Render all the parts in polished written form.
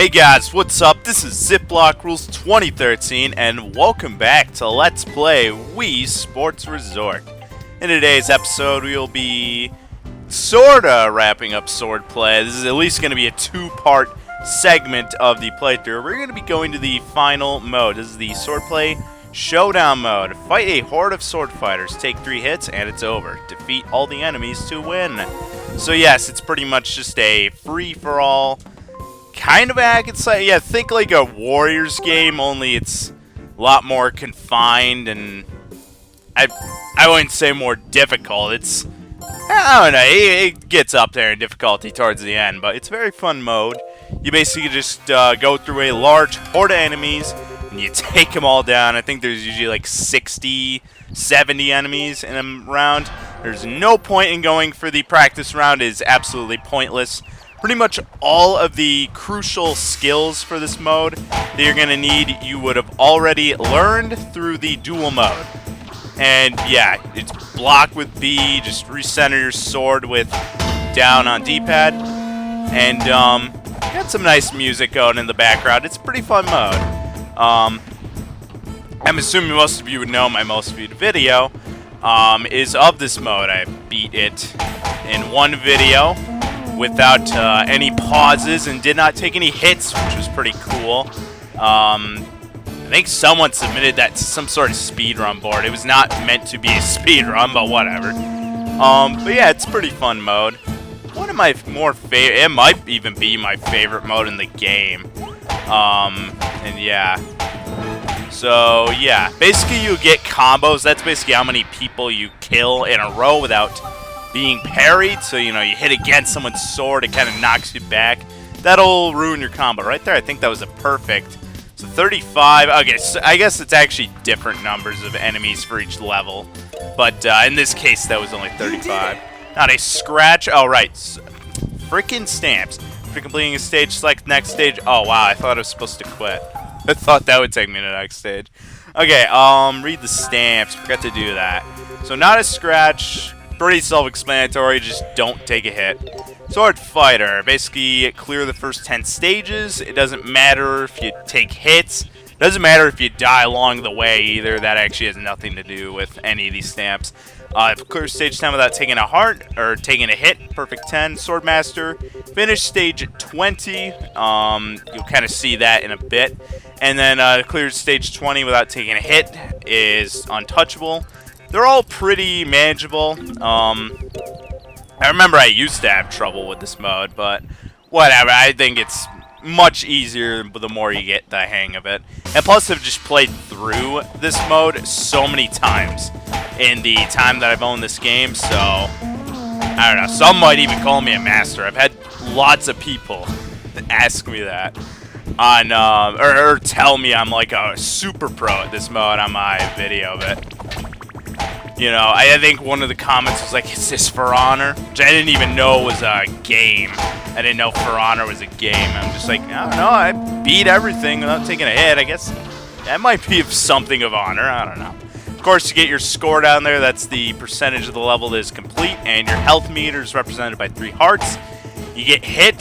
Hey guys, what's up? This is Ziploc Rules 2013 and welcome back to Let's Play Wii Sports Resort. In today's episode we will be sorta wrapping up Swordplay. This is at least going to be a two-part segment of the playthrough. We're going to be going to the final mode. This is the Swordplay Showdown mode. Fight a horde of sword fighters, take 3 hits and it's over. Defeat all the enemies to win. So yes, it's pretty much just a free-for-all kind of I could say, yeah, think like a Warriors game, only it's a lot more confined and I wouldn't say more difficult. It's, I don't know, it gets up there in difficulty towards the end, but it's a very fun mode. You basically just go through a large horde of enemies and you take them all down. I think there's usually like 60, 70 enemies in a round. There's no point in going for the practice round. It is absolutely pointless. Pretty much all of the crucial skills for this mode that you're going to need, you would have already learned through the dual mode. And yeah, it's block with B, just recenter your sword with down on D-pad. And got some nice music going in the background. It's a pretty fun mode. I'm assuming most of you would know my most viewed video is of this mode. I beat it in one video without any pauses and did not take any hits, which was pretty cool. I think someone submitted that to some sort of speedrun board. It was not meant to be a speedrun, but whatever. But yeah, it's a pretty fun mode. One of my more favorite, it might even be my favorite mode in the game. And yeah. So yeah, basically you get combos. That's basically how many people you kill in a row without being parried, so you know you hit against someone's sword, it kind of knocks you back. That'll ruin your combo right there. I think that was a perfect. So 35. Okay, so I guess it's actually different numbers of enemies for each level, but in this case that was only 35. Not a scratch. Oh right, freaking stamps. For completing a stage, select next stage. Oh wow, I thought I was supposed to quit. I thought that would take me to the next stage. Okay, read the stamps. Forgot to do that. So not a scratch. Pretty self-explanatory, just don't take a hit. Sword Fighter, basically clear the first 10 stages. It doesn't matter if you take hits. It doesn't matter if you die along the way either. That actually has nothing to do with any of these stamps. Clear stage 10 without taking a heart or taking a hit, perfect 10. Sword Master, finish stage 20. You'll kind of see that in a bit. And then clear stage 20 without taking a hit is untouchable. They're all pretty manageable. I remember I used to have trouble with this mode, but whatever. I think it's much easier the more you get the hang of it. And plus, I've just played through this mode so many times in the time that I've owned this game, so I don't know. Some might even call me a master. I've had lots of people ask me that on or tell me I'm like a super pro at this mode on my video, but you know, I think one of the comments was like, is this For Honor? Which I didn't even know was a game. I didn't know For Honor was a game. I'm just like, I don't know, I beat everything without taking a hit. I guess that might be something of honor. I don't know. Of course, you get your score down there. That's the percentage of the level that is complete. And your health meter is represented by 3 hearts. You get hit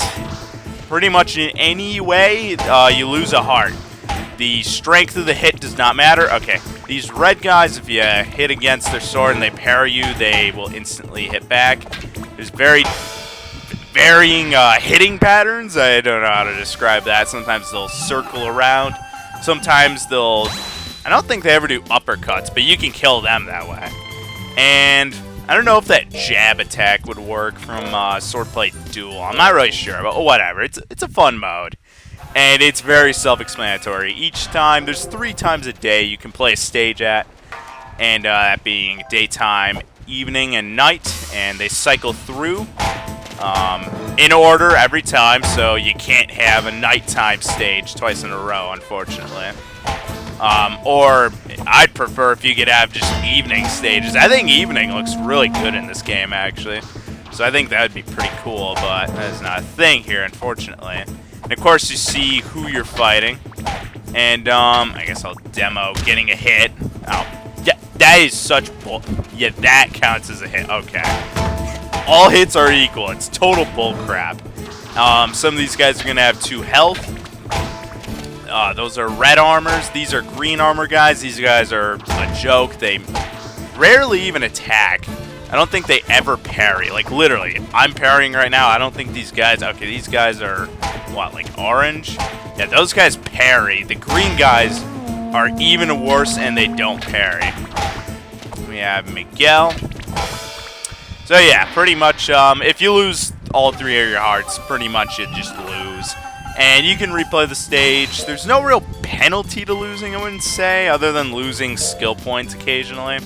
pretty much in any way, you lose a heart. The strength of the hit does not matter. Okay, these red guys, if you hit against their sword and they parry you, they will instantly hit back. There's varying hitting patterns. I don't know how to describe that. Sometimes they'll circle around. Sometimes they'll... I don't think they ever do uppercuts, but you can kill them that way. And I don't know if that jab attack would work from Swordplay Duel. I'm not really sure, but whatever. It's a fun mode. And it's very self-explanatory. Each time, there's 3 times a day you can play a stage at, and that being daytime, evening, and night, and they cycle through in order every time, so you can't have a nighttime stage twice in a row, unfortunately. Or I'd prefer if you could have just evening stages. I think evening looks really good in this game, actually. So I think that would be pretty cool, but that's not a thing here, unfortunately. And of course, you see who you're fighting. And, I guess I'll demo getting a hit. Oh, yeah, that is such bull. Yeah, that counts as a hit. Okay. All hits are equal. It's total bull crap. Some of these guys are going to have 2 health. those are red armors. These are green armor guys. These guys are a joke. They rarely even attack. I don't think they ever parry. Like, literally, I'm parrying right now. I don't think these guys... Okay, these guys are, what, like orange? Yeah, those guys parry. The green guys are even worse, and they don't parry. We have Miguel. So, yeah, pretty much, if you lose all 3 of your hearts, pretty much you just lose. And you can replay the stage. There's no real penalty to losing, I wouldn't say, other than losing skill points occasionally.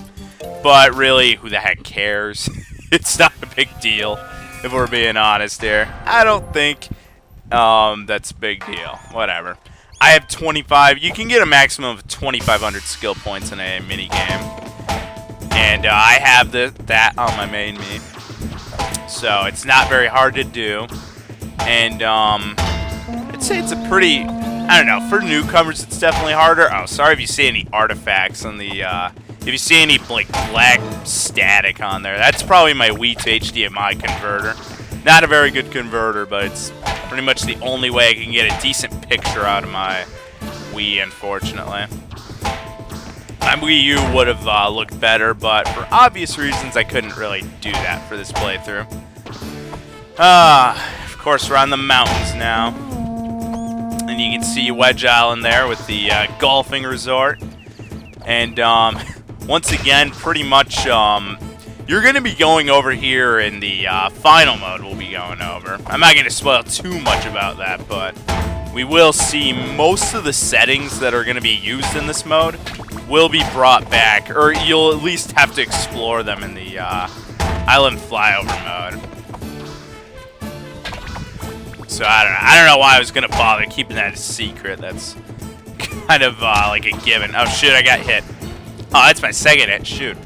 But really, who the heck cares? It's not a big deal, if we're being honest here. I don't think that's a big deal. Whatever. I have 25. You can get a maximum of 2,500 skill points in a minigame. And I have that on my main me. So it's not very hard to do. And I'd say it's a pretty... I don't know. For newcomers, it's definitely harder. Oh, sorry if you see any artifacts on the... If you see any, like, black static on there, that's probably my Wii to HDMI converter. Not a very good converter, but it's pretty much the only way I can get a decent picture out of my Wii, unfortunately. My Wii U would have looked better, but for obvious reasons, I couldn't really do that for this playthrough. Of course, we're on the mountains now. And you can see Wedge Island there with the golfing resort. And, once again, pretty much, you're going to be going over here in the final mode we'll be going over. I'm not going to spoil too much about that, but we will see most of the settings that are going to be used in this mode will be brought back, or you'll at least have to explore them in the island flyover mode. So, I don't know why I was going to bother keeping that a secret. That's kind of like a given. Oh, shit, I got hit. Oh, that's my second hit. Shoot.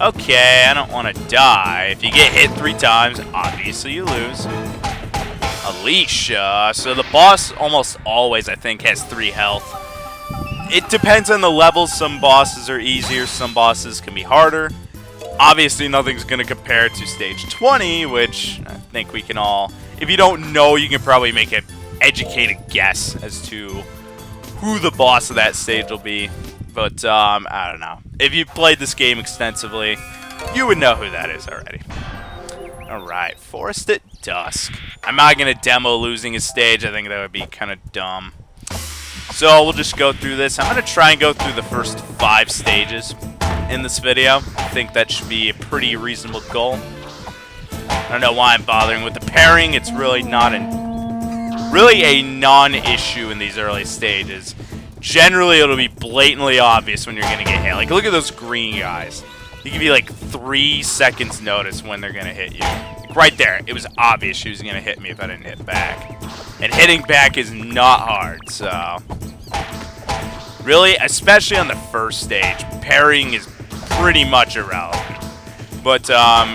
Okay, I don't want to die. If you get hit 3 times, obviously you lose. Alicia. So the boss almost always, I think, has 3 health. It depends on the levels. Some bosses are easier. Some bosses can be harder. Obviously, nothing's going to compare to stage 20, which I think we can all... If you don't know, you can probably make an educated guess as to who the boss of that stage will be. But, I don't know. If you've played this game extensively, you would know who that is already. Alright, Forest at Dusk. I'm not going to demo losing a stage. I think that would be kind of dumb. So, we'll just go through this. I'm going to try and go through the first 5 stages in this video. I think that should be a pretty reasonable goal. I don't know why I'm bothering with the pairing. It's really not a non-issue in these early stages. Generally, it'll be blatantly obvious when you're going to get hit. Like, look at those green guys. You give you, like, 3 seconds notice when they're going to hit you. Like, right there, it was obvious she was going to hit me if I didn't hit back. And hitting back is not hard, so... Really, especially on the first stage, parrying is pretty much irrelevant. But,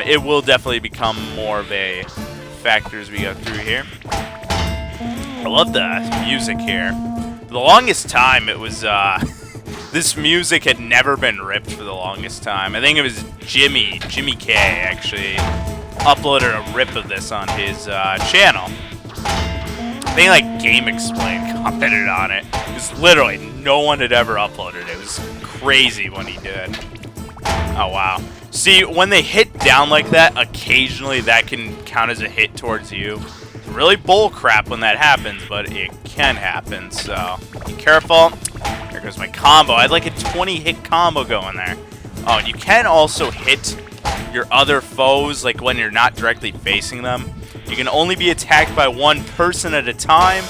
it will definitely become more of a factor as we go through here. I love the music here. For the longest time, it was, this music had never been ripped for the longest time. I think it was Jimmy K, actually, uploaded a rip of this on his, channel. I think, like, Game Explain commented on it. Because literally, no one had ever uploaded it. It was crazy when he did. Oh, wow. See, when they hit down like that, occasionally that can count as a hit towards you. It's really bullcrap when that happens, but it can happen, so be careful. There goes my combo. I had like a 20-hit combo going there. Oh, and you can also hit your other foes, like when you're not directly facing them. You can only be attacked by one person at a time.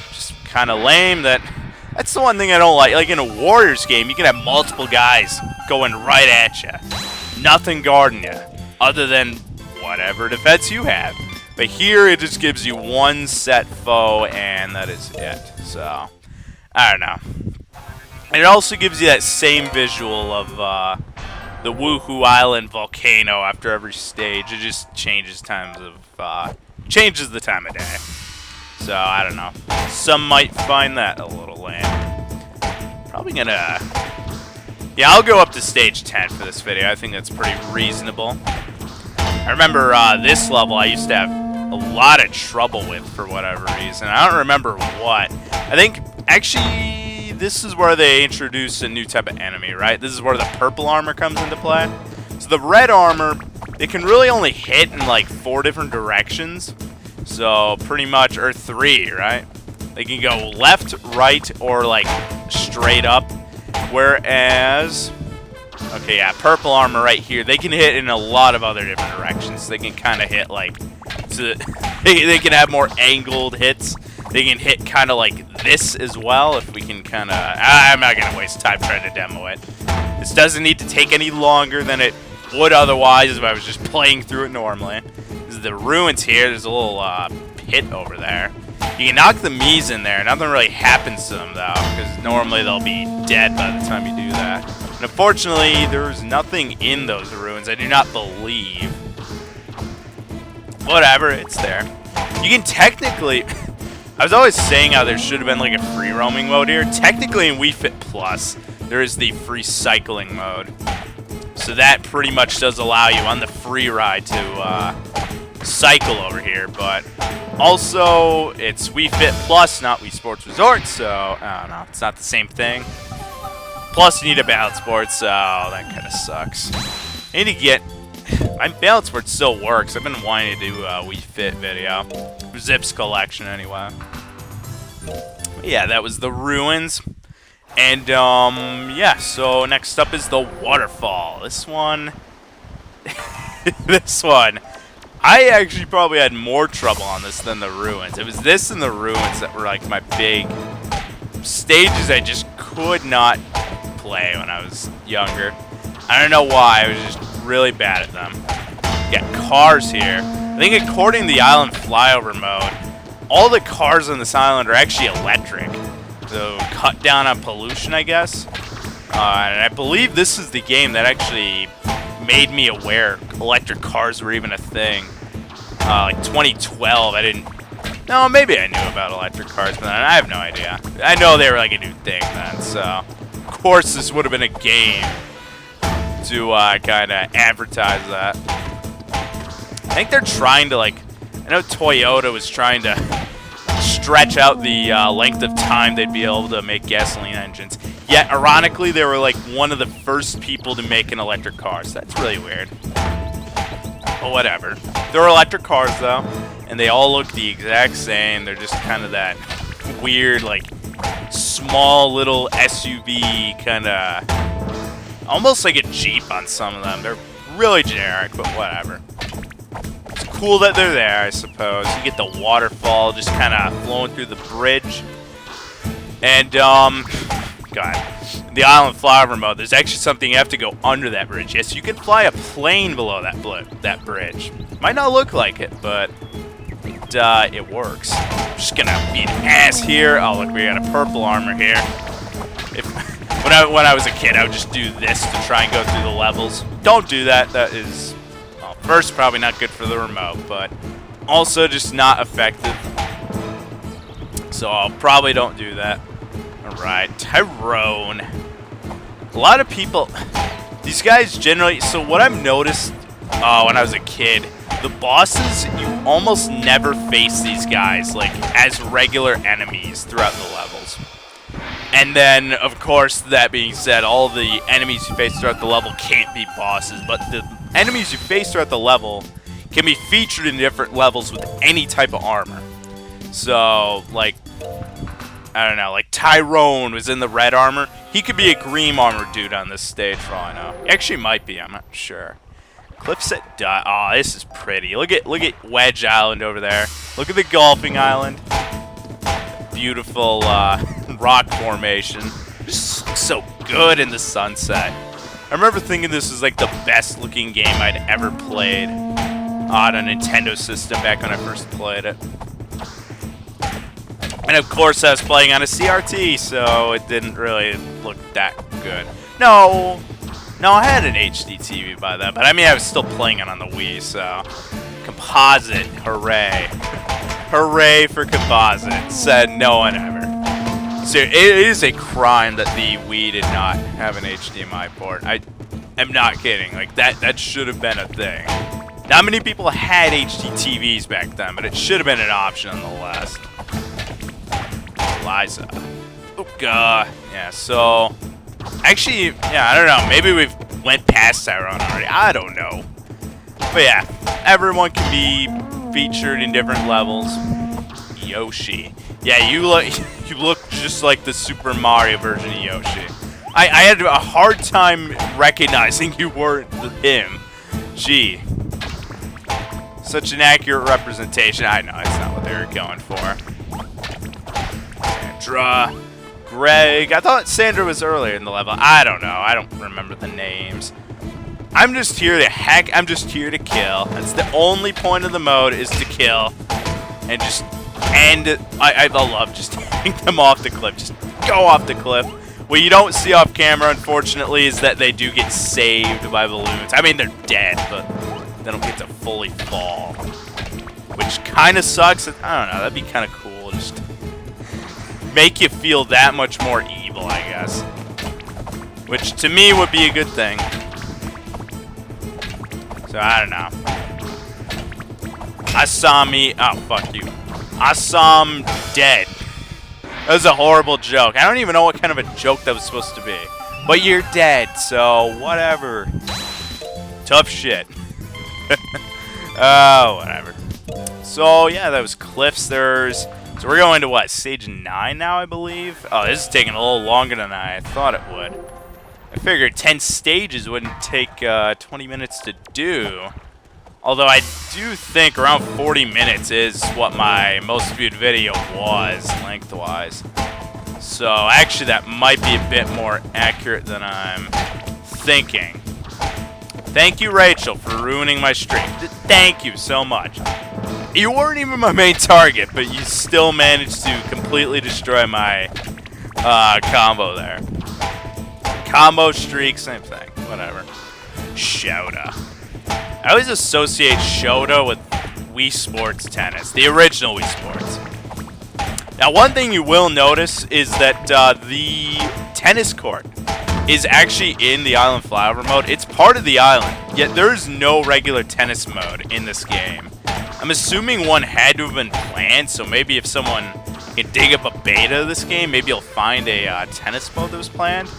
Just kind of lame. That's the one thing I don't like. Like in a Warriors game, you can have multiple guys going right at you. Nothing guarding you, other than whatever defense you have. But here, it just gives you one set foe, and that is it. So, I don't know. And it also gives you that same visual of the Woohoo Island volcano after every stage. It just changes changes the time of day. So, I don't know. Some might find that a little lame. Probably gonna... Yeah, I'll go up to stage 10 for this video. I think that's pretty reasonable. I remember this level I used to have a lot of trouble with for whatever reason. I don't remember what. I think, actually, this is where they introduce a new type of enemy, right? This is where the purple armor comes into play. So the red armor, they can really only hit in like 4 different directions. So pretty much, or 3, right? They can go left, right, or like straight up. Whereas, okay, yeah, purple armor right here, they can hit in a lot of other different directions. They can kind of hit like, they can have more angled hits. They can hit kind of like this as well, if we can kind of, I'm not going to waste time trying to demo it. This doesn't need to take any longer than it would otherwise if I was just playing through it normally. This is the ruins here. There's a little pit over there. You can knock the Miis in there. Nothing really happens to them, though, because normally they'll be dead by the time you do that. And unfortunately, there's nothing in those ruins. I do not believe. Whatever, it's there. You can technically... I was always saying how there should have been like a free roaming mode here. Technically in Wii Fit Plus, there is the free cycling mode. So that pretty much does allow you on the free ride to cycle over here. But also, it's Wii Fit Plus, not Wii Sports Resort. So, I don't know. It's not the same thing. Plus, you need a balance board, so that kind of sucks. I need to get... My balance board still works. I've been wanting to do a Wii Fit video. Zip's collection, anyway. But yeah, that was the ruins. And, yeah, so next up is the waterfall. This one... this one... I actually probably had more trouble on this than the ruins. It was this and the ruins that were, like, my big stages I just could not play when I was younger. I don't know why. I was just really bad at them. Got cars here. I think according to the island flyover mode, all the cars on this island are actually electric. So cut down on pollution, I guess. And I believe this is the game that actually made me aware electric cars were even a thing. Like 2012, I didn't... No, maybe I knew about electric cars, but I have no idea. I know they were like a new thing then, so... Of course this would have been a game to kind of advertise that. I think they're trying to, like... I know Toyota was trying to stretch out the length of time they'd be able to make gasoline engines. Yet, ironically, they were, like, one of the first people to make an electric car, so that's really weird. But whatever. They're electric cars, though, and they all look the exact same. They're just kind of that weird, like, small little SUV kind of... Almost like a Jeep on some of them. They're really generic, but whatever. It's cool that they're there, I suppose. You get the waterfall just kind of flowing through the bridge. And, God. The island flyover mode, there's actually something you have to go under that bridge. Yes, you can fly a plane below that bridge. Might not look like it, but it works. I'm just gonna beat ass here. Oh, look, we got a purple armor here. When I was a kid, I would just do this to try and go through the levels. Don't do that. That is, well, first, probably not good for the remote, but also just not effective. So I'll probably don't do that. Alright, Tyrone. A lot of people, these guys generally, so what I've noticed when I was a kid, the bosses, you almost never face these guys, like, as regular enemies throughout the levels. And then, of course, that being said, all the enemies you face throughout the level can't be bosses, but the enemies you face throughout the level can be featured in different levels with any type of armor. So, like, I don't know, like Tyrone was in the red armor. He could be a green armor dude on this stage for all I know. He actually might be, I'm not sure. Cliffs at Dot. Oh, this is pretty. Look at Wedge Island over there. Look at the golfing island. Beautiful rock formation. Just looks so good in the sunset. I remember thinking this was like the best looking game I'd ever played on a Nintendo system back when I first played it. And of course I was playing on a CRT, so it didn't really look that good. No, I had an HD TV by then, but I mean I was still playing it on the Wii, so... Composite, hooray. Hooray for composite, said no one ever. So it is a crime that the Wii did not have an HDMI port. I am not kidding, like that should have been a thing. Not many people had HD TVs back then, but it should have been an option nonetheless. Liza. Yeah, so... Actually, yeah, I don't know. Maybe we've went past Tyrone already. I don't know. But yeah, everyone can be featured in different levels. Yoshi. Yeah, you look just like the Super Mario version of Yoshi. I had a hard time recognizing you weren't him. Gee. Such an accurate representation. I know, it's not what they were going for. Sandra. Greg. I thought Sandra was earlier in the level. I don't know. I don't remember the names. I'm just here to hack. I'm just here to kill. That's the only point of the mode, is to kill. And just end it. I love just hitting them off the cliff. Just go off the cliff. What you don't see off camera, unfortunately, is that they do get saved by balloons. I mean, they're dead, but they don't get to fully fall. Which kind of sucks. I don't know. That'd be kind of cool. Just make you feel that much more evil, I guess. Which, to me, would be a good thing. So, I don't know. Oh, fuck you. Assam dead. That was a horrible joke. I don't even know what kind of a joke that was supposed to be. But you're dead, so whatever. Tough shit. Oh, whatever. So, yeah, that was Cliffs. So we're going to, what, stage 9 now, I believe? Oh, this is taking a little longer than I thought it would. I figured 10 stages wouldn't take 20 minutes to do. Although I do think around 40 minutes is what my most viewed video was, lengthwise. So actually that might be a bit more accurate than I'm thinking. Thank you, Rachel, for ruining my stream. Thank you so much. You weren't even my main target, but you still managed to completely destroy my combo there. Combo streak, same thing. Whatever. Showdown. I always associate Showdown with Wii Sports Tennis, the original Wii Sports. Now, one thing you will notice is that the tennis court is actually in the Island Flyover mode. It's part of the island, yet there is no regular tennis mode in this game. I'm assuming one had to have been planned, so maybe if someone can dig up a beta of this game, maybe you'll find a tennis mode that was planned.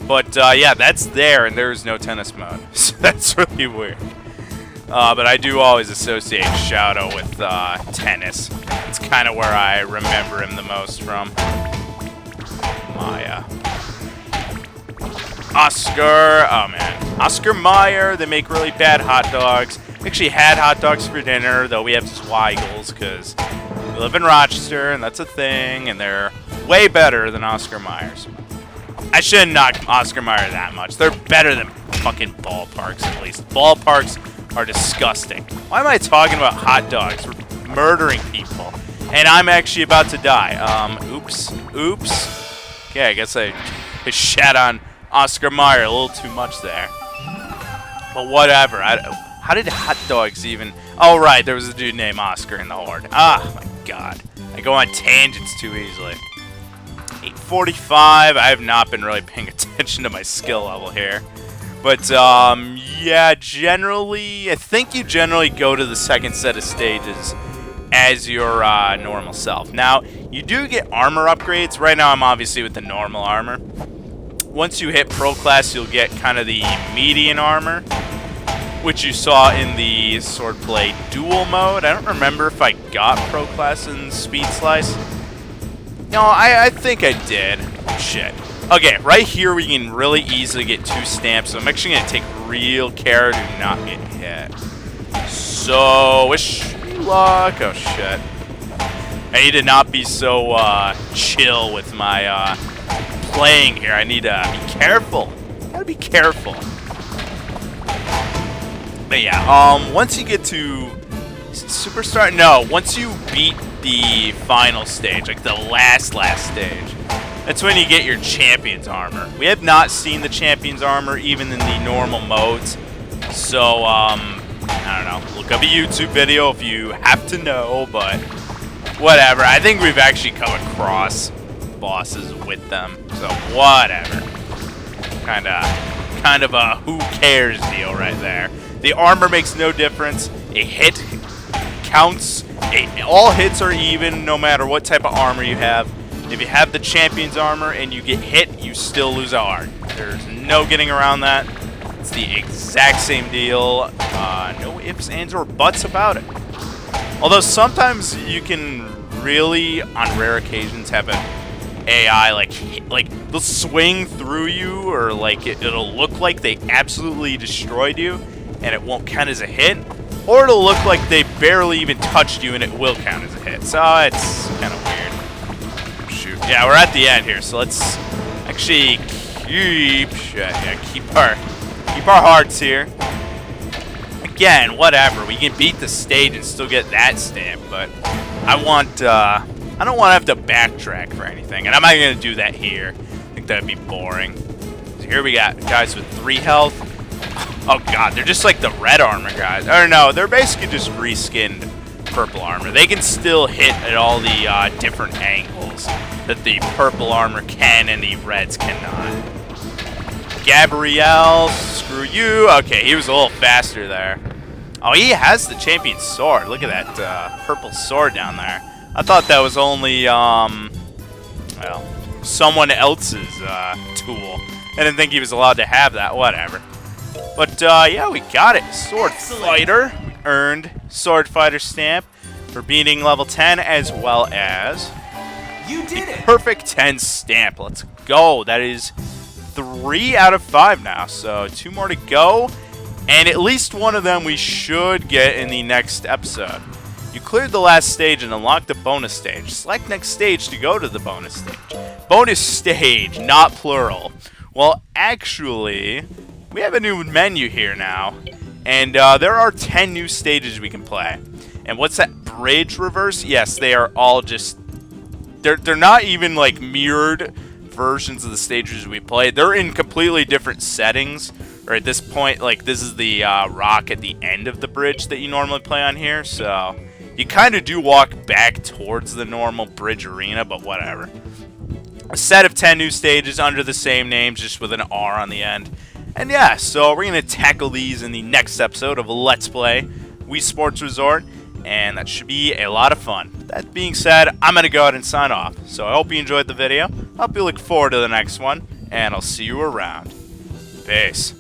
But yeah, that's there, and there is no tennis mode, so that's really weird. But I do always associate Shadow with tennis. It's kind of where I remember him the most from. Maya. Oscar. Oh, man. Oscar Mayer. They make really bad hot dogs. We actually had hot dogs for dinner, though we have Zweigels, because we live in Rochester, and that's a thing, and they're way better than Oscar Mayer's. I shouldn't knock Oscar Mayer that much. They're better than fucking ballparks, at least. Ballparks are disgusting. Why am I talking about hot dogs? We're murdering people. And I'm actually about to die. Oops. Okay, I guess I shat on Oscar Mayer a little too much there. But whatever. How did hot dogs even... Oh, right. There was a dude named Oscar in the Horde. Ah, my God. I go on tangents too easily. 845. I have not been really paying attention to my skill level here. But, yeah, generally, I think you generally go to the second set of stages as your normal self. Now, you do get armor upgrades. Right now, I'm obviously with the normal armor. Once you hit Pro Class, you'll get kind of the median armor, which you saw in the Swordplay dual mode. I don't remember if I got Pro Class in Speed Slice. No, I think I did. Shit. Okay, right here we can really easily get 2 stamps, so I'm actually going to take real care to not get hit. So, wish me luck. Oh, shit. I need to not be so chill with my playing here. I need to be careful. Gotta be careful. But yeah, once you get to Superstar, no, once you beat the final stage, like the last stage, that's when you get your Champion's Armor. We have not seen the Champion's Armor even in the normal modes. So, I don't know. Look up a YouTube video if you have to know, but whatever. I think we've actually come across bosses with them, so whatever. Kind of a who cares deal right there. The armor makes no difference. A hit counts. All hits are even no matter what type of armor you have. If you have the champion's armor and you get hit, you still lose a heart. There's no getting around that. It's the exact same deal. No ifs, ands, or buts about it. Although sometimes you can really, on rare occasions, have an AI like they'll swing through you, or like it'll look like they absolutely destroyed you, and it won't count as a hit. Or it'll look like they barely even touched you, and it will count as a hit. So it's kind of weird. Shoot. Yeah, we're at the end here, so let's actually keep our hearts here. Again, whatever. We can beat the stage and still get that stamp, but I don't want to have to backtrack for anything, and I'm not going to do that here. I think that'd be boring. So here we got guys with 3 health. Oh god, they're just like the red armor guys. Or no, they're basically just reskinned purple armor. They can still hit at all the different angles that the purple armor can and the reds cannot. Gabrielle, screw you. Okay, he was a little faster there. Oh, he has the champion sword. Look at that purple sword down there. I thought that was only, well, someone else's tool. I didn't think he was allowed to have that. Whatever. But, yeah, we got it. Sword Fighter. We earned Sword Fighter stamp for beating level 10, as well as you did it. Perfect 10 stamp. Let's go. That is 3 out of 5 now. So 2 more to go. And at least one of them we should get in the next episode. You cleared the last stage and unlocked the bonus stage. Select next stage to go to the bonus stage. Bonus stage, not plural. Well, actually, we have a new menu here now. And there are 10 new stages we can play. And what's that? Bridge reverse? Yes, they are all just... They're not even like mirrored versions of the stages we played. They're in completely different settings. Or at this point, like, this is the rock at the end of the bridge that you normally play on here. So you kind of do walk back towards the normal bridge arena, but whatever. A set of 10 new stages under the same names, just with an R on the end. And yeah, so we're going to tackle these in the next episode of Let's Play Wii Sports Resort. And that should be a lot of fun. That being said, I'm going to go ahead and sign off. So I hope you enjoyed the video. I hope you look forward to the next one. And I'll see you around. Peace.